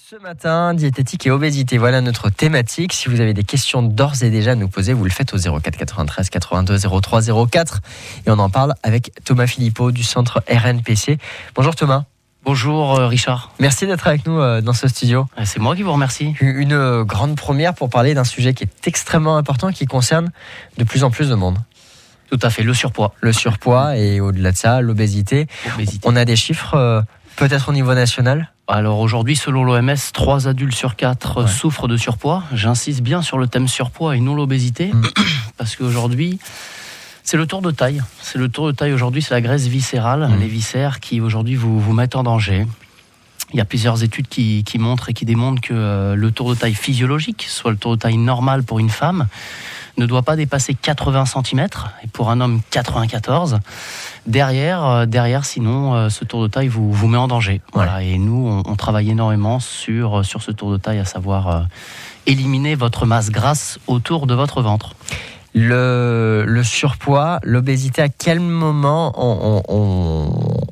Ce matin, diététique et obésité, voilà notre thématique. Si vous avez des questions d'ores et déjà à nous poser, vous le faites au 04 93 82 03 04. Et on en parle avec Thomas Philippot du centre RNPC. Bonjour Thomas. Bonjour Richard. Merci d'être avec nous dans ce studio. C'est moi qui vous remercie. Une grande première pour parler d'un sujet qui est extrêmement important, qui concerne de plus en plus de monde. Tout à fait, le surpoids. Le surpoids et au-delà de ça, l'obésité. On a des chiffres peut-être au niveau national ? Alors aujourd'hui, selon l'OMS, 3 adultes sur 4 souffrent de surpoids. J'insiste bien sur le thème surpoids et non l'obésité, parce qu'aujourd'hui, c'est le tour de taille. C'est le tour de taille aujourd'hui, c'est la graisse viscérale, les viscères qui aujourd'hui vous mettent en danger. Il y a plusieurs études qui montrent et qui démontrent que le tour de taille physiologique, soit le tour de taille normal pour une femme, ne doit pas dépasser 80 cm et pour un homme 94. Derrière, sinon, ce tour de taille vous met en danger. Voilà. Et nous, on travaille énormément sur ce tour de taille, à savoir éliminer votre masse grasse autour de votre ventre. Le surpoids, l'obésité, à quel moment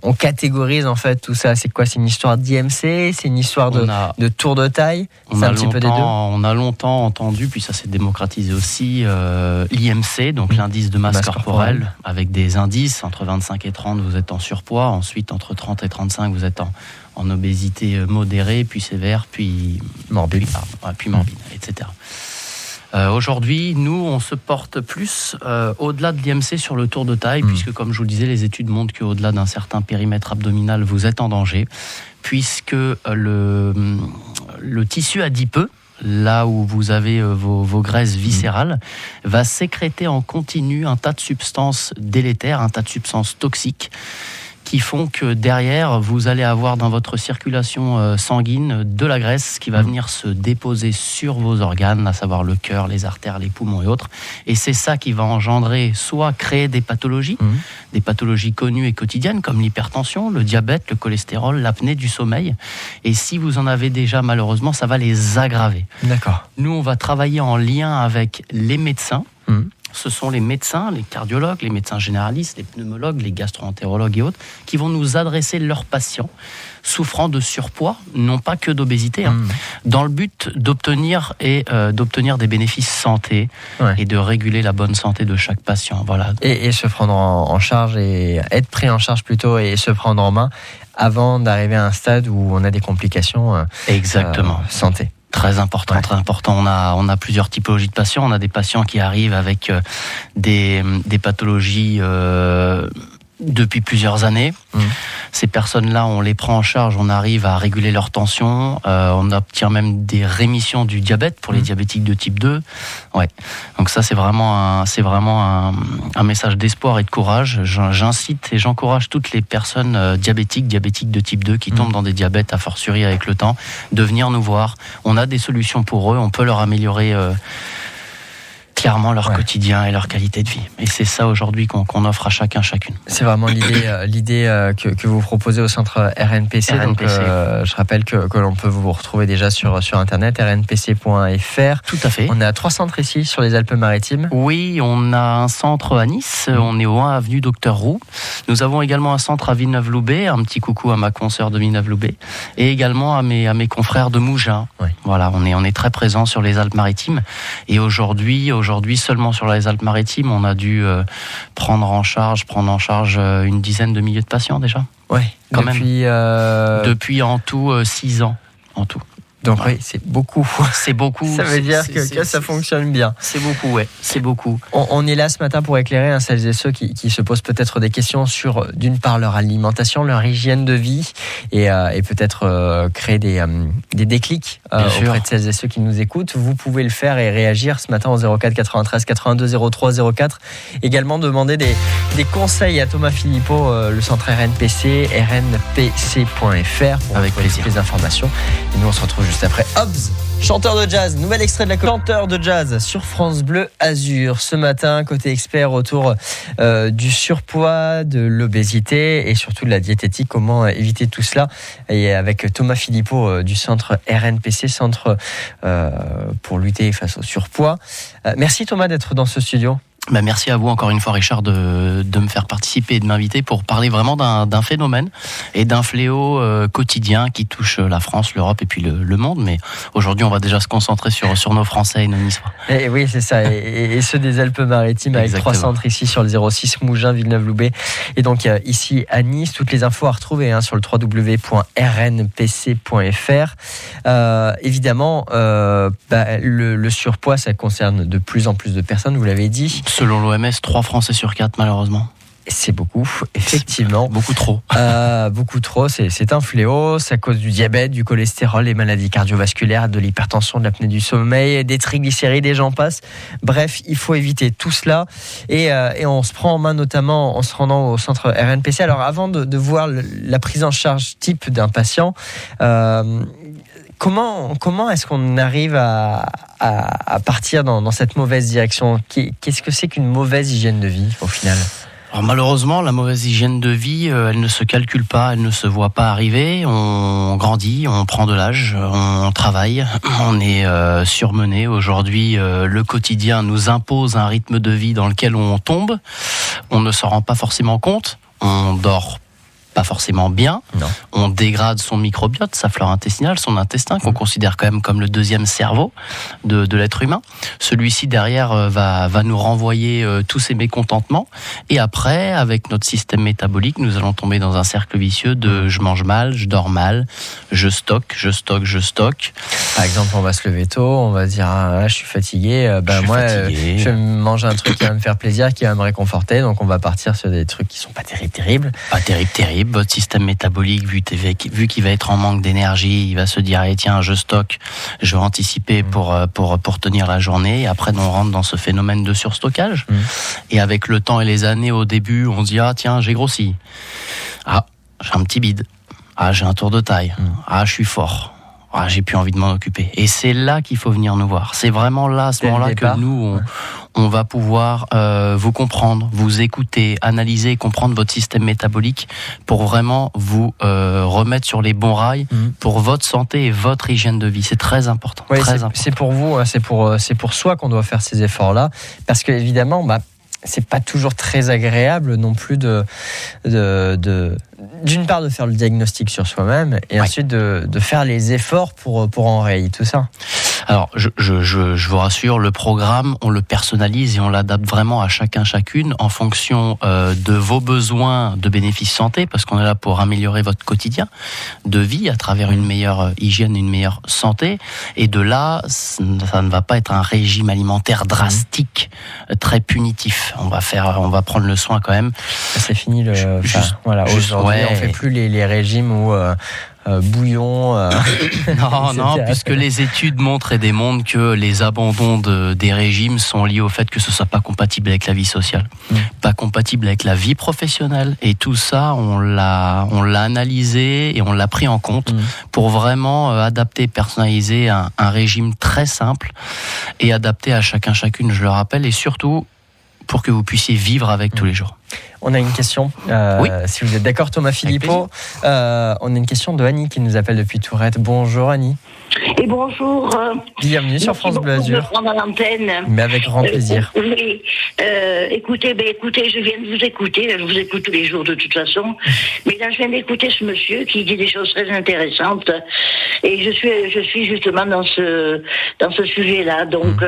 on catégorise en fait tout ça ? C'est quoi ? C'est une histoire d'IMC ? C'est une histoire de tour de taille ? C'est un petit peu des deux ? On a longtemps entendu, puis ça s'est démocratisé aussi, l'IMC, donc l'indice de masse corporelle, avec des indices. Entre 25 et 30, vous êtes en surpoids. Ensuite, entre 30 et 35, vous êtes en obésité modérée, puis sévère, puis morbide, etc. Aujourd'hui, nous, on se porte plus au-delà de l'IMC sur le tour de taille, puisque, comme je vous le disais, les études montrent qu'au-delà d'un certain périmètre abdominal, vous êtes en danger, puisque le tissu adipeux, là où vous avez vos graisses viscérales, va sécréter en continu un tas de substances délétères, un tas de substances toxiques, qui font que derrière, vous allez avoir dans votre circulation sanguine de la graisse qui va venir se déposer sur vos organes, à savoir le cœur, les artères, les poumons et autres. Et c'est ça qui va engendrer, soit créer des pathologies connues et quotidiennes, comme l'hypertension, le diabète, le cholestérol, l'apnée du sommeil. Et si vous en avez déjà, malheureusement, ça va les aggraver. D'accord. Nous, on va travailler en lien avec les médecins. Ce sont les médecins, les cardiologues, les médecins généralistes, les pneumologues, les gastro-entérologues et autres, qui vont nous adresser leurs patients souffrant de surpoids, non pas que d'obésité, dans le but d'obtenir des bénéfices santé et de réguler la bonne santé de chaque patient. Voilà. Et se prendre en charge, et être pris en charge plutôt, et se prendre en main avant d'arriver à un stade où on a des complications santé. Très important, très important. On a plusieurs typologies de patients. On a des patients qui arrivent avec des pathologies depuis plusieurs années. Ces personnes-là, on les prend en charge, on arrive à réguler leur tension, on obtient même des rémissions du diabète pour les diabétiques de type 2. Donc ça, c'est vraiment un message d'espoir et de courage. J'incite et j'encourage toutes les personnes diabétiques de type 2 qui tombent dans des diabètes, a fortiori avec le temps, de venir nous voir. On a des solutions pour eux, on peut leur améliorer clairement leur quotidien et leur qualité de vie. Et c'est ça aujourd'hui qu'on offre à chacune. C'est vraiment l'idée que vous proposez au centre RNPC. Donc, je rappelle que l'on peut vous retrouver déjà sur internet, rnpc.fr. Tout à fait. On a 3 centres ici sur les Alpes-Maritimes. Oui, on a un centre à Nice, on est au 1 avenue Docteur Roux. Nous avons également un centre à Villeneuve-Loubet, un petit coucou à ma consoeur de Villeneuve-Loubet, et également à mes confrères de Mougins. Voilà, on est très présents sur les Alpes-Maritimes. Et aujourd'hui, seulement sur les Alpes-Maritimes, on a dû prendre en charge une dizaine de milliers de patients déjà. Depuis en tout 6 ans en tout. Donc c'est beaucoup. C'est beaucoup. Ça veut dire que ça fonctionne bien. C'est beaucoup, c'est beaucoup. On est là ce matin pour éclairer celles et ceux qui se posent peut-être des questions sur, d'une part, leur alimentation, leur hygiène de vie, et peut-être créer des déclics auprès de celles et ceux qui nous écoutent. Vous pouvez le faire et réagir ce matin au 04 93 82 03 04. Également demander des conseils à Thomas Philippot, le centre RNPC, rnpc.fr pour avec plaisir. Toutes les informations. Et nous, on se retrouve juste après Hobbs, chanteur de jazz, nouvel extrait de la chanteur de jazz sur France Bleu Azur. Ce matin, côté expert autour du surpoids, de l'obésité et surtout de la diététique, comment éviter tout cela. Et avec Thomas Philippot du centre RNPC, centre pour lutter face au surpoids. Merci Thomas d'être dans ce studio. Merci à vous encore une fois, Richard, de me faire participer et de m'inviter pour parler vraiment d'un phénomène et d'un fléau quotidien qui touche la France, l'Europe et puis le monde. Mais aujourd'hui, on va déjà se concentrer sur nos Français et nos Niçois. Et oui, c'est ça. Et ceux des Alpes-Maritimes avec 3 centres ici sur le 06 Mougins, Villeneuve-Loubet. Et donc ici à Nice, toutes les infos à retrouver sur le www.rnpc.fr. Évidemment, le surpoids, ça concerne de plus en plus de personnes, vous l'avez dit. Selon l'OMS, 3 Français sur 4, malheureusement. C'est beaucoup, effectivement. Beaucoup trop. Beaucoup trop, c'est un fléau. Ça cause du diabète, du cholestérol, des maladies cardiovasculaires, de l'hypertension, de l'apnée du sommeil, des triglycérides, et j'en passe. Bref, il faut éviter tout cela. Et on se prend en main notamment en se rendant au centre RNPC. Alors avant de voir la prise en charge type d'un patient, Comment est-ce qu'on arrive à partir dans cette mauvaise direction ? Qu'est-ce que c'est qu'une mauvaise hygiène de vie au final ? Alors malheureusement, la mauvaise hygiène de vie, elle ne se calcule pas, elle ne se voit pas arriver. On grandit, on prend de l'âge, on travaille, on est surmené. Aujourd'hui, le quotidien nous impose un rythme de vie dans lequel on tombe. On ne s'en rend pas forcément compte. On dort pas forcément bien. Non. On dégrade son microbiote, sa flore intestinale, son intestin, qu'on considère quand même comme le deuxième cerveau de l'être humain. Celui-ci, derrière, va nous renvoyer tous ces mécontentements. Et après, avec notre système métabolique, nous allons tomber dans un cercle vicieux de je mange mal, je dors mal, je stocke. Par exemple, on va se lever tôt, on va se dire je suis fatigué. Je vais manger un truc qui va me faire plaisir, qui va me réconforter. Donc on va partir sur des trucs qui sont pas terribles. Pas terrible. Votre système métabolique, vu qu'il va être en manque d'énergie, il va se dire tiens, je stocke, je vais anticiper pour tenir la journée. Et après, on rentre dans ce phénomène de surstockage. Et avec le temps et les années, au début, on se dit tiens, j'ai grossi. J'ai un petit bide. J'ai un tour de taille. Je suis fort. J'ai plus envie de m'en occuper. Et c'est là qu'il faut venir nous voir. C'est vraiment là, à ce moment-là, que nous, on va pouvoir vous comprendre, vous écouter, analyser et comprendre votre système métabolique pour vraiment vous remettre sur les bons rails pour votre santé et votre hygiène de vie. C'est très important. Oui, c'est pour vous, c'est pour soi qu'on doit faire ces efforts-là. Parce que évidemment, c'est pas toujours très agréable non plus d'une part de faire le diagnostic sur soi-même et ensuite de faire les efforts pour enrayer tout ça. Alors, je vous rassure, le programme, on le personnalise et on l'adapte vraiment à chacune en fonction de vos besoins de bénéfices santé, parce qu'on est là pour améliorer votre quotidien de vie à travers une meilleure hygiène, une meilleure santé. Et de là, ça ne va pas être un régime alimentaire drastique, très punitif. On va prendre le soin quand même. C'est fini aujourd'hui, on fait plus les régimes où bouillon. Non, puisque les études montrent et démontrent que les abandons des régimes sont liés au fait que ce soit pas compatible avec la vie sociale, pas compatible avec la vie professionnelle. Et tout ça, on l'a analysé et on l'a pris en compte pour vraiment adapter, personnaliser un régime très simple et adapté à chacune, je le rappelle, et surtout pour que vous puissiez vivre avec tous les jours. On a une question, si vous êtes d'accord Thomas Philippot. On a une question de Annie qui nous appelle depuis Tourette. Bonjour Annie. Et bonjour. Bienvenue sur France Bleu Azur. Mais avec grand plaisir. Oui. Écoutez, je viens de vous écouter. Je vous écoute tous les jours de toute façon. Mais là, je viens d'écouter ce monsieur qui dit des choses très intéressantes. Et je suis justement dans ce sujet-là. Donc,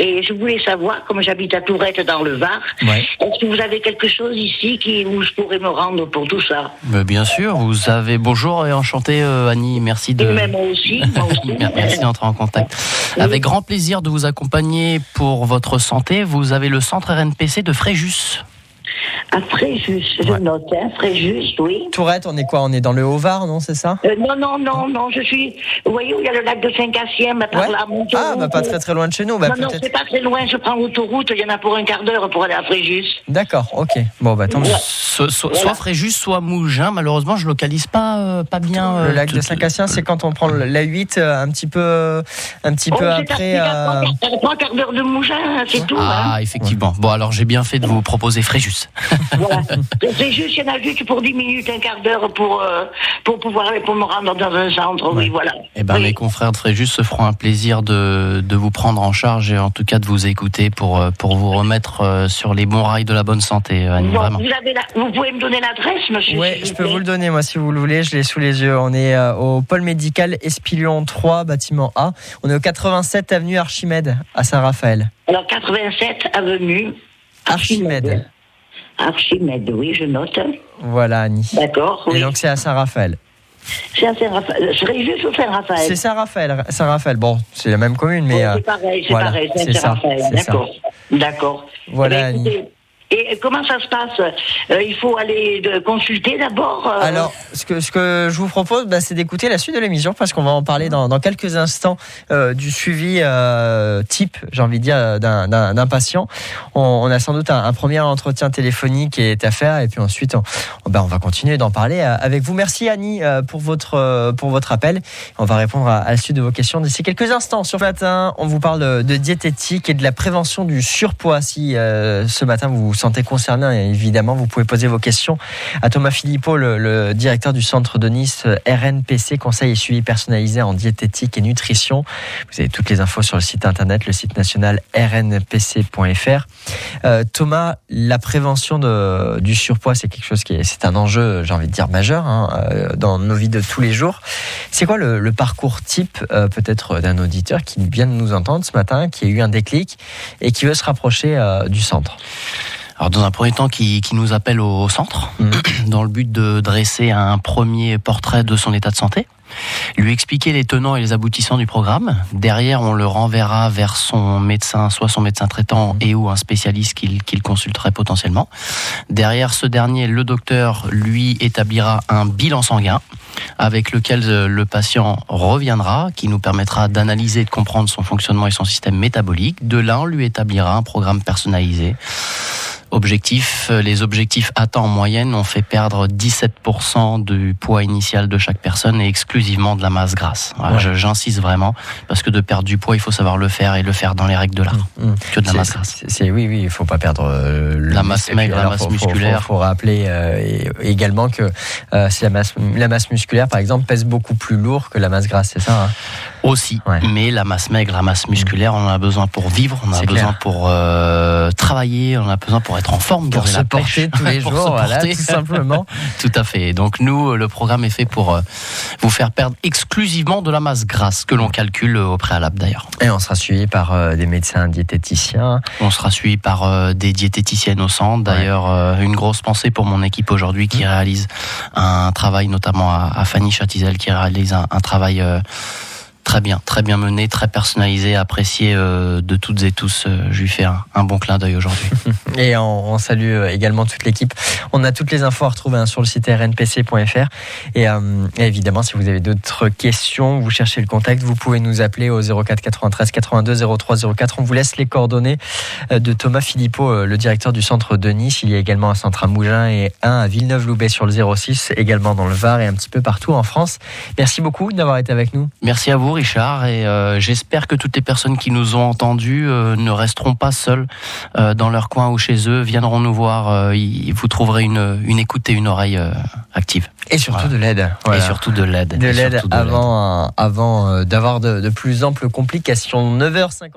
et je voulais savoir, comme j'habite à Tourette dans le Var, est-ce que vous avez quelque chose ici où je pourrais me rendre pour tout ça? Bien sûr, vous avez... Bonjour et enchanté Annie, merci de... Et même moi aussi. Merci d'entrer en contact. Avec grand plaisir de vous accompagner pour votre santé. Vous avez le centre RNPC de Fréjus. À Fréjus, je note, Fréjus, oui. Tourette, on est quoi? On est dans le Haut-Var, non, c'est ça? Non, je suis... Vous voyez où il y a le lac de Saint-Cassien, par là, pas très très loin de chez nous. Non, c'est pas très loin, je prends l'autoroute, il y en a pour un quart d'heure pour aller à Fréjus. D'accord, ok. Bon, tant mieux. Soit Fréjus, soit Mougins, malheureusement, je localise pas bien... Le lac de Saint-Cassien, c'est quand on prend la 8 un petit peu après... 3 quarts d'heure de Mougins, c'est tout. Effectivement. Bon, alors j'ai bien fait de vous proposer Fréjus. Voilà. C'est juste, il y en a juste pour 10 minutes, un quart d'heure pour me rendre dans un centre. Oui, voilà. Eh ben, mes confrères de Fréjus se feront un plaisir de vous prendre en charge et en tout cas de vous écouter pour vous remettre sur les bons rails de la bonne santé, Annie, vraiment. Vous pouvez me donner l'adresse, monsieur? Oui, je peux vous le donner, moi, si vous le voulez. Je l'ai sous les yeux. On est au pôle médical Espilion 3, bâtiment A. On est au 87 avenue Archimède, à Saint-Raphaël. Alors, 87 avenue Archimède. Archimède, oui, je note. Voilà, Annie. D'accord, oui. Et donc, c'est à Saint-Raphaël. C'est à Saint-Raphaël. Fréjus ou Saint-Raphaël? C'est Saint-Raphaël. Bon, c'est la même commune, mais... c'est pareil, voilà, c'est Saint-Raphaël. D'accord. Voilà, Annie. Et comment ça se passe? Il faut aller consulter d'abord Alors, ce que je vous propose, c'est d'écouter la suite de l'émission, parce qu'on va en parler dans quelques instants du suivi type, j'ai envie de dire, d'un patient. On a sans doute un premier entretien téléphonique qui est à faire, et puis ensuite, on va continuer d'en parler avec vous. Merci Annie pour votre appel. On va répondre à la suite de vos questions d'ici quelques instants. Sur ce matin, on vous parle de diététique et de la prévention du surpoids. Si ce matin vous sentez concerné, évidemment, vous pouvez poser vos questions à Thomas Philippot, le directeur du centre de Nice RNPC, conseil et suivi personnalisé en diététique et nutrition. Vous avez toutes les infos sur le site internet, le site national rnpc.fr. Thomas, la prévention du surpoids, c'est quelque chose c'est un enjeu, j'ai envie de dire, majeur dans nos vies de tous les jours. C'est quoi le parcours type peut-être d'un auditeur qui vient de nous entendre ce matin, qui a eu un déclic et qui veut se rapprocher du centre? Alors, dans un premier temps, qui nous appelle au centre, dans le but de dresser un premier portrait de son état de santé, lui expliquer les tenants et les aboutissants du programme. Derrière, on le renverra vers son médecin, soit son médecin traitant et ou un spécialiste qu'il consulterait potentiellement. Derrière ce dernier, le docteur, lui, établira un bilan sanguin avec lequel le patient reviendra, qui nous permettra d'analyser et de comprendre son fonctionnement et son système métabolique. De là, on lui établira un programme personnalisé. Les objectifs atteints en moyenne ont fait perdre 17% du poids initial de chaque personne et exclusivement de la masse grasse. Voilà, ouais. J'insiste vraiment, parce que de perdre du poids, il faut savoir le faire et le faire dans les règles de l'art. Que de la masse grasse. Oui, il ne faut pas perdre la masse maigre, la masse musculaire. Il faut rappeler également que si la masse musculaire, par exemple, pèse beaucoup plus lourd que la masse grasse, c'est ça Aussi, ouais. Mais la masse maigre, la masse musculaire, on en a besoin pour vivre, on en a besoin pour travailler, on en a besoin pour être en forme, pour se porter tous les jours, voilà, tout simplement. Tout à fait. Donc nous, le programme est fait pour vous faire perdre exclusivement de la masse grasse, que l'on calcule au préalable d'ailleurs. Et on sera suivi par des médecins diététiciens. On sera suivi par des diététiciennes au centre. D'ailleurs, une grosse pensée pour mon équipe aujourd'hui qui réalise un travail, notamment à Fanny Chatizel, qui réalise un travail... très bien mené, très personnalisé, apprécié de toutes et tous. Je lui fais un bon clin d'œil aujourd'hui. Et on salue également toute l'équipe. On a toutes les infos à retrouver sur le site rnpc.fr. Et évidemment, si vous avez d'autres questions, vous cherchez le contact, vous pouvez nous appeler au 04 93 82 03 04. On vous laisse les coordonnées de Thomas Philippot, le directeur du centre de Nice. Il y a également un centre à Mougins et un à Villeneuve-Loubet sur le 06, également dans le Var et un petit peu partout en France. Merci beaucoup d'avoir été avec nous. Merci à vous, Richard, et j'espère que toutes les personnes qui nous ont entendus ne resteront pas seules dans leur coin ou chez eux, viendront nous voir, vous trouverez une écoute et une oreille active. Et surtout de l'aide. Voilà. Et surtout de l'aide. De l'aide avant d'avoir de plus amples complications. 9h54.